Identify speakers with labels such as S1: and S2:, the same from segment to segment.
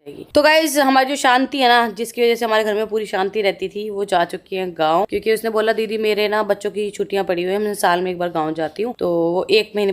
S1: तो गाइज हमारी जो शांति है ना, जिसकी वजह से हमारे घर में पूरी शांति रहती थी, वो जा चुकी है गांव। क्योंकि उसने बोला दीदी मेरे ना बच्चों की छुट्टियां पड़ी हुई है, मैं साल में एक बार गांव जाती हूँ। तो वो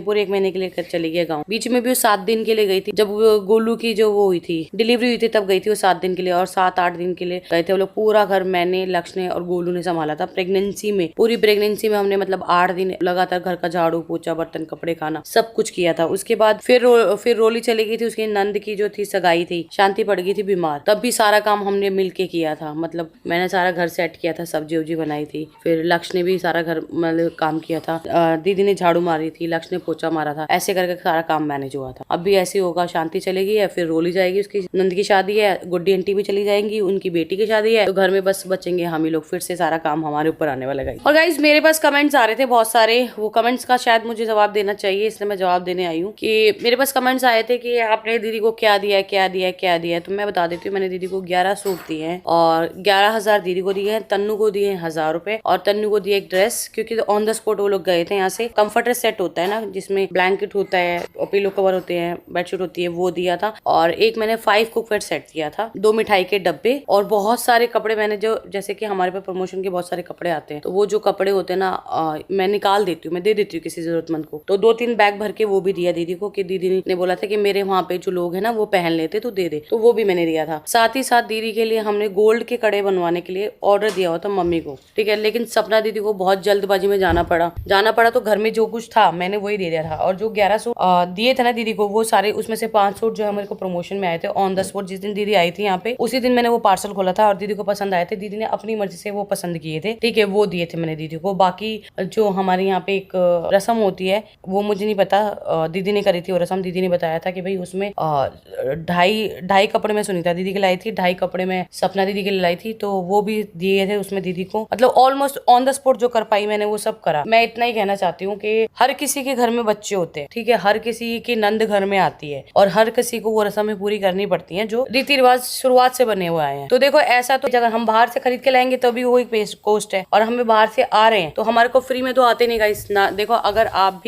S1: पूरे एक महीने के लिए चली गई गांव। बीच में भी वो 7 दिन के लिए गई थी, जब गोलू की जो वो हुई थी डिलीवरी हुई थी तब गई थी वो 7 दिन के लिए। और 7-8 दिन के लिए गए थे वो लोग। पूरा घर मैंने, लक्ष्य ने और गोलू ने संभाला था प्रेगनेंसी में। पूरी प्रेगनेंसी में हमने मतलब 8 दिन लगातार घर का झाड़ू पोछा, बर्तन, कपड़े, खाना सब कुछ किया था। उसके बाद फिर रोली चली गई थी, उसकी नंद की जो थी सगाई थी, शांति पड़ गई थी बीमार। तब भी सारा काम हमने मिलके किया था। मतलब मैंने सारा घर सेट किया था, सब्जी उब्जी बनाई थी। फिर लक्ष्य ने भी सारा घर मतलब काम किया था। दीदी ने झाड़ू मारी थी, लक्ष्य ने पोछा मारा था। ऐसे करके सारा काम मैनेज हुआ था। अब भी ऐसे होगा, शांति चलेगी या फिर रोली जाएगी, उसकी नंद की शादी है। गुड्डी आंटी भी चली जाएंगी, उनकी बेटी की शादी है। तो घर में बस बचेंगे हम ही लोग। फिर से सारा काम हमारे ऊपर आने वाला है। और गाइस मेरे पास कमेंट्स आ रहे थे बहुत सारे। वो कमेंट्स का शायद मुझे जवाब देना चाहिए, इसलिए मैं जवाब देने आई हूँ। कि मेरे पास कमेंट्स आए थे कि आपने दीदी को क्या दिया है। तो मैं बता देती हूँ, मैंने दीदी को 11 सूट दिए हैं और 11,000 दीदी को दिए हैं। तन्नू को दिए हैं 1,000 रुपए और तन्नू को दिए एक ड्रेस, क्योंकि ऑन द स्पॉट वो लोग गए थे यहाँ से। कंफर्टर सेट होता है ना, जिसमें ब्लैंकेट होता है और पिलो कवर होते हैं, बेडशीट होती है, वो दिया था। और एक मैंने 5 कुकवेयर सेट दिया था, 2 मिठाई के डब्बे और बहुत सारे कपड़े मैंने, जो जैसे कि हमारे पे प्रमोशन के बहुत सारे कपड़े आते हैं, तो वो जो कपड़े होते हैं ना मैं निकाल देती हूँ, मैं दे देती हूँ किसी जरूरतमंद को। तो 2-3 बैग भर के वो भी दिया दीदी को, कि दीदी ने बोला था कि मेरे वहाँ पे जो लोग है ना वो पहन लेते, तो दे दे। तो वो भी मैंने दिया था। साथ ही साथ दीदी के लिए हमने गोल्ड के कड़े बनवाने के लिए ऑर्डर दिया हुआ था मम्मी को, ठीक है। लेकिन सपना दीदी को बहुत जल्दबाजी में जाना पड़ा तो घर में जो कुछ था मैंने वही दे दिया था। और जो 11 सूट दिए थे ना दीदी को, वो सारे, उसमें से 5 सूट जो है मेरे को प्रमोशन में आए थे ऑन द स्पॉट। जिस दिन दीदी आई थी यहाँ पे, उसी दिन मैंने वो पार्सल खोला था और दीदी को पसंद आए थे। दीदी ने अपनी मर्जी से वो पसंद किए थे, ठीक है, वो दिए थे मैंने दीदी को। बाकी जो हमारे यहाँ पे एक रस्म होती है, वो मुझे नहीं पता, दीदी ने करी थी वो रस्म। दीदी ने बताया था कि भाई उसमें 2.5 कपड़े में सुनीता दीदी के लाई थी, 2.5 कपड़े में सपना दीदी के लिए लाई थी। तो वो भी दिए थे उसमें दीदी को। मतलब ऑलमोस्ट ऑन द स्पॉट जो कर पाई मैंने वो सब करा। मैं इतना ही कहना चाहती हूँ कि हर किसी के घर में बच्चे होते हैं, ठीक है, हर किसी की नंद घर में आती है और हर किसी को वो रस्में पूरी करनी पड़ती हैं जो रीति रिवाज शुरुआत से बने हुए हैं। तो देखो ऐसा तो अगर हम बाहर से खरीद के लाएंगे तो भी वो एक कोस्ट है, और हमें बाहर से आ रहे हैं तो हमारे को फ्री में तो आते नहीं गाइस ना। देखो अगर आप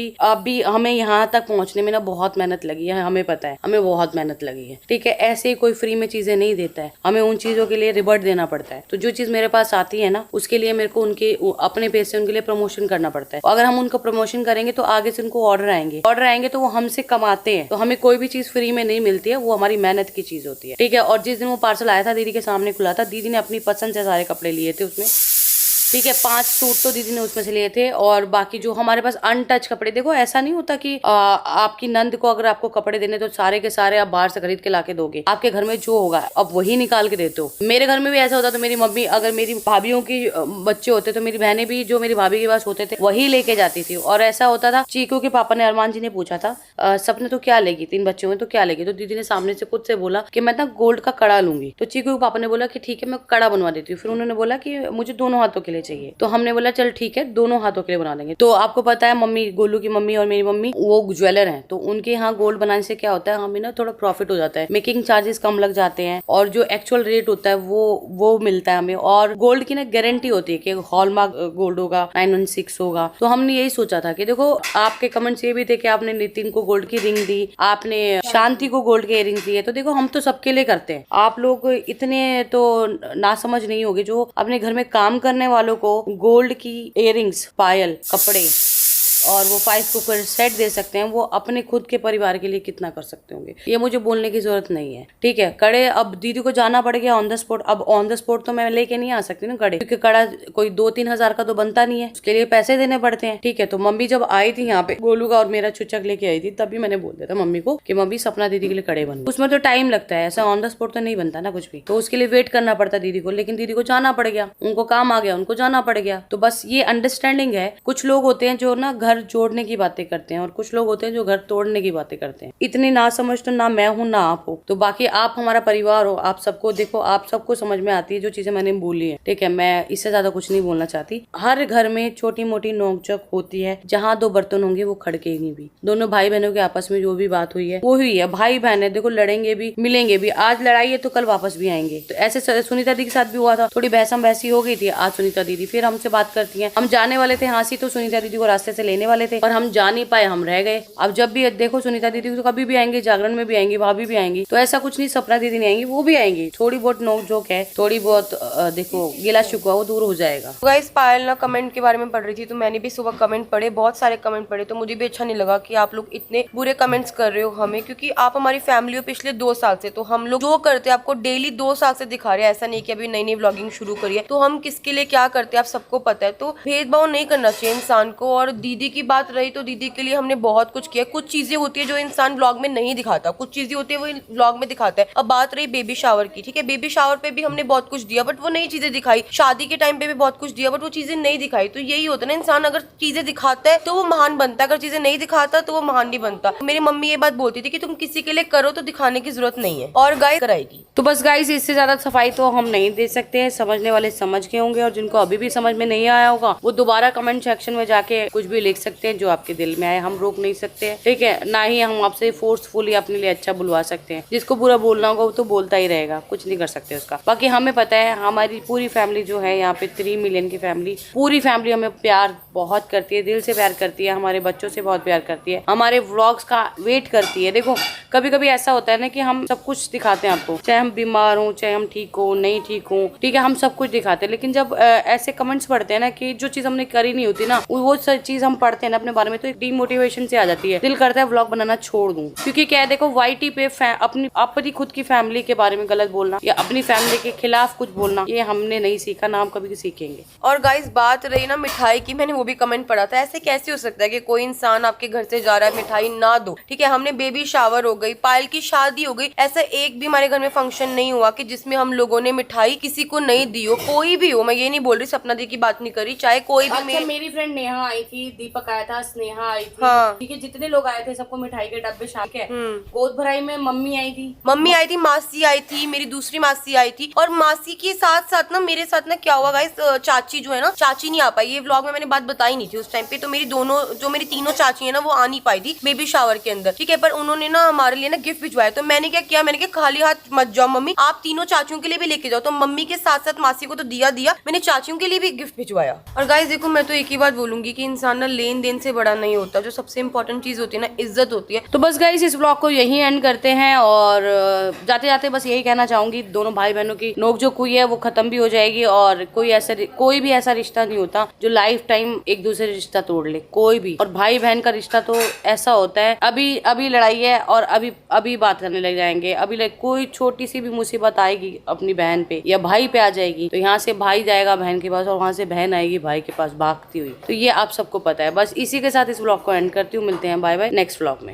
S1: भी हमें यहाँ तक पहुंचने में ना बहुत मेहनत लगी है, हमें पता है, हमें बहुत मेहनत लगी है, ठीक है। ऐसे ही कोई फ्री में चीजें नहीं देता है, हमें उन चीजों के लिए रिबर्ट देना पड़ता है। तो जो चीज मेरे पास आती है ना, उसके लिए मेरे को उनके अपने पैसे उनके लिए प्रमोशन करना पड़ता है। अगर हम उनको प्रमोशन करेंगे तो आगे से उनको ऑर्डर आएंगे तो वो हमसे कमाते हैं। तो हमें कोई भी चीज फ्री में नहीं मिलती है, वो हमारी मेहनत की चीज होती है, ठीक है। और जिस दिन वो पार्सल आया था दीदी के सामने खुला था, दीदी ने अपनी पसंद से सारे कपड़े लिए थे उसमें, ठीक है। 5 सूट तो दीदी ने उसमें से लिए थे और बाकी जो हमारे पास अनटच कपड़े, देखो ऐसा नहीं होता कि आपकी नंद को अगर आपको कपड़े देने तो सारे के सारे आप बाहर से खरीद के लाके दोगे। आपके घर में जो होगा अब वही निकाल के देते हो। मेरे घर में भी ऐसा होता तो मेरी मम्मी, अगर मेरी भाभीियों की बच्चे होते तो मेरी बहनें भी जो मेरी भाभी के पास होते थे वही लेके जाती थी। और ऐसा होता था, चीकू के पापा ने, अरमान जी ने पूछा था सपने तो क्या लेगी, 3 बच्चों में तो क्या लेगी। तो दीदी ने सामने से खुद से बोला कि मैं ना गोल्ड का कड़ा लूंगी। तो चीकू के पापा ने बोला कि ठीक है मैं कड़ा बनवा देती हूँ। फिर उन्होंने बोला कि मुझे दोनों हाथों के लिए चाहिए। तो हमने बोला चल ठीक है, दोनों हाथों के लिए बना देंगे। तो आपको पता है मम्मी, गोलू की मम्मी और मेरी मम्मी वो ज्वेलर हैं, तो उनके यहाँ गोल्ड बनाने से क्या होता है, हमें ना थोड़ा प्रॉफिट हो जाता है, मेकिंग चार्जेस कम लग जाते हैं और जो एक्चुअल रेट होता है वो मिलता है हमें। और गोल्ड की ना गारंटी होती है कि हॉलमार्क गोल्ड होगा, 916 होगा। तो हमने यही सोचा था कि देखो आपके कमेंट्स ये भी थे कि आपने नितिन को गोल्ड की रिंग दी, आपने शांति को गोल्ड के इयररिंग दिए। तो देखो हम तो सबके लिए करते हैं, आप लोग इतने तो नासमझ नहीं होगे जो अपने घर में काम करने वालों को गोल्ड की इयररिंग्स, पायल, कपड़े और वो 5 कुकर सेट दे सकते हैं। वो अपने खुद के परिवार के लिए कितना कर सकते होंगे, ये मुझे बोलने की जरूरत नहीं है, ठीक है। कड़े अब दीदी को जाना पड़ गया ऑन द स्पॉट। अब ऑन द स्पॉट तो मैं लेके नहीं आ सकती ना कड़े, क्योंकि कड़ा कोई 2-3 हजार का तो बनता नहीं है, उसके लिए पैसे देने पड़ते हैं, ठीक है। तो मम्मी जब आई थी यहाँ पे, गोलू का और मेरा चुचक लेके आई थी, तभी मैंने बोल दिया था मम्मी को कि मम्मी सपना दीदी के लिए कड़े बन। उसमें तो टाइम लगता है, ऐसा ऑन द स्पॉट तो नहीं बनता ना कुछ भी, तो उसके लिए वेट करना पड़ता दीदी को। लेकिन दीदी को जाना पड़ गया, उनको काम आ गया, उनको जाना पड़ गया। तो बस ये अंडरस्टैंडिंग है। कुछ लोग होते हैं जो ना घर जोड़ने की बातें करते हैं और कुछ लोग होते हैं जो घर तोड़ने की बातें करते हैं। इतनी ना समझ तो ना मैं हूँ ना आप हो। तो बाकी आप हमारा परिवार हो, आप सबको देखो, आप सबको समझ में आती है जो चीजें मैंने बोली है, ठीक है। मैं इससे ज्यादा कुछ नहीं बोलना चाहती। हर घर में छोटी मोटी नोकझोंक होती है, जहाँ 2 बर्तन होंगे वो खड़केंगे भी। दोनों भाई बहनों के आपस में जो भी बात हुई है वो हुई है। भाई बहन है, देखो लड़ेंगे भी, मिलेंगे भी। आज लड़ाई है तो कल वापस भी आएंगे। तो ऐसे सुनीता दीदी के साथ भी हुआ था, थोड़ी बहसम बहसी हो गई थी। आज सुनीता दीदी फिर हमसे बात करती है। हम जाने वाले थे हाँसी, तो सुनीता दीदी को रास्ते से लेने आने वाले थे पर हम जा नहीं पाए, हम रह गए। अब जब भी देखो सुनीता दीदी तो कभी भी आएंगी, जागरण में भी आएंगी, भाभी भी आएंगी, तो ऐसा कुछ नहीं सपना दीदी नहीं आएंगी, वो भी आएंगी। थोड़ी बहुत नोक झोंक है, थोड़ी बहुत देखो गिला शिकवा वो दूर हो जाएगा।
S2: गाइस पायल ना कमेंट के बारे में पढ़ रही थी तो मैंने भी सुबह कमेंट पढ़े, बहुत सारे कमेंट पढ़े, तो मुझे भी अच्छा नहीं लगा कि आप लोग इतने बुरे कमेंट्स कर रहे हो हमें, क्योंकि आप हमारी फैमिली हो पिछले 2 साल से, तो हम लोग जो करते हैं आपको डेली 2 साल से दिखा रहे हैं। ऐसा नहीं कि अभी नई नई व्लॉगिंग शुरू करी है, तो हम किसके लिए क्या करते हैं आप सबको पता है। तो भेदभाव नहीं करना चाहिए इंसान को। और दीदी की बात रही तो दीदी के लिए हमने बहुत कुछ किया। कुछ चीजें होती है जो इंसान व्लॉग में नहीं दिखाता, कुछ चीजें होती है वो व्लॉग में दिखाता है। अब बात रही बेबी शावर की, ठीक है, बेबी शावर पे भी हमने बहुत कुछ दिया बट वो नई चीजें दिखाई। शादी के टाइम पे भी बहुत कुछ दिया बट वो चीजें नहीं दिखाई। तो यही होता है ना, इंसान अगर चीजें दिखाता है तो वो महान बनता है, अगर चीजें नहीं दिखाता तो वो महान नहीं बनता। मेरी मम्मी ये बात बोलती थी कि तुम किसी के लिए करो तो दिखाने की जरूरत नहीं है, और गाइस कराएगी।
S1: तो बस गाइस इससे ज्यादा सफाई तो हम नहीं दे सकते हैं। समझने वाले समझ गए होंगे और जिनको अभी भी समझ में नहीं आया होगा वो दोबारा कमेंट सेक्शन में जाके कुछ भी लिख सकते हैं जो आपके दिल में आए। हम रोक नहीं सकते हैं, ठीक है, ना ही हम आपसे फोर्सफुली अपने लिए अच्छा बुलवा सकते हैं। जिसको बुरा बोलना होगा वो तो बोलता ही रहेगा, कुछ नहीं कर सकते उसका। बाकी हमें पता है हमारी पूरी फैमिली जो है यहाँ पे 3 मिलियन की फैमिली, पूरी फैमिली हमें प्यार बहुत करती है, दिल से प्यार करती है, हमारे बच्चों से बहुत प्यार करती है, हमारे व्लॉग्स का वेट करती है। देखो कभी कभी ऐसा होता है ना कि हम सब कुछ दिखाते हैं आपको, चाहे हम बीमार हो, चाहे हम ठीक हो नहीं ठीक हो, ठीक है, हम सब कुछ दिखाते हैं। लेकिन जब ऐसे कमेंट्स पढ़ते हैं ना कि जो चीज हमने करी नहीं होती ना, वो चीज हम पढ़ते हैं ना अपने बारे में, तो डीमोटिवेशन से आ जाती है, दिल करता है व्लॉग बनाना छोड़ दूं। क्योंकि क्या है, देखो वाईटी पे अपनी खुद की फैमिली के बारे में गलत बोलना या अपनी फैमिली के खिलाफ कुछ बोलना, ये हमने नहीं सीखा, ना हम कभी सीखेंगे।
S2: और गाइस बात रही ना मिठाई की, मैंने वो भी कमेंट पढ़ा था, ऐसे कैसे हो सकता है कि कोई इंसान आपके घर से जा रहा है मिठाई ना दो, ठीक है। हमने बेबी शावर हो गई, पायल की शादी हो गई, ऐसा एक भी हमारे घर में फंक्शन नहीं हुआ कि जिसमें हम लोगों ने मिठाई किसी को नहीं दी हो। कोई भी हो, मैं ये नहीं बोल रही सपना दी की बात नहीं करी, चाहे कोई भी।
S1: अच्छा, मेरी फ्रेंड नेहा आई थी, दीपक आया था, स्नेहा आई थी,
S2: हाँ,
S1: ठीक है, जितने लोग आए थे सबको मिठाई के डब्बे शामिल है। गोद भराई में मम्मी आई थी,
S2: मासी आई थी, मेरी दूसरी मासी आई थी, और मासी के साथ साथ ना मेरे साथ ना क्या हुआ गाइस, चाची जो है ना, चाची नहीं आ पाई। ये व्लॉग में मैंने बात बताई नहीं थी उस टाइम पे, तो मेरी तीनों चाची है ना वो आ नहीं पाई थी बेबी शावर के अंदर, ठीक है। पर उन्होंने ना हमारे लिए ना गिफ्ट भिजवाया, तो मैंने क्या किया, मैंने कहा खाली हाथ मत जाओ मम्मी, आप तीनों चाचियों के लिए भी लेके जाओ। तो मम्मी के साथ साथ मासी को तो दिया, मैंने चाचियों के लिए भी गिफ्ट भिजवाया। और गाइस देखो मैं तो एक ही बात बोलूंगी कि इंसान ना लेन देन से बड़ा नहीं होता, जो सबसे इंपॉर्टेंट चीज होती है ना इज्जत होती है।
S1: तो बस गाइस इस व्लॉग को यही एंड करते हैं, और जाते जाते बस यही कहना चाहूंगी, दोनों भाई बहनों की नोकझोंक हुई है वो खत्म भी हो जाएगी, और कोई भी ऐसा रिश्ता नहीं होता जो लाइफ टाइम एक दूसरे रिश्ता तोड़ ले, कोई भी। और भाई बहन का रिश्ता तो ऐसा होता है, अभी लड़ाई है और अभी बात करने लग जाएंगे, अभी कोई छोटी सी भी मुसीबत आएगी अपनी बहन पे या भाई पे आ जाएगी तो यहाँ से भाई जाएगा बहन के पास और वहाँ से बहन आएगी भाई के पास भागती हुई। तो ये आप सबको पता है। बस इसी के साथ इस व्लॉग को एंड करती हूँ, मिलते हैं, बाय बाय नेक्स्ट व्लॉग में।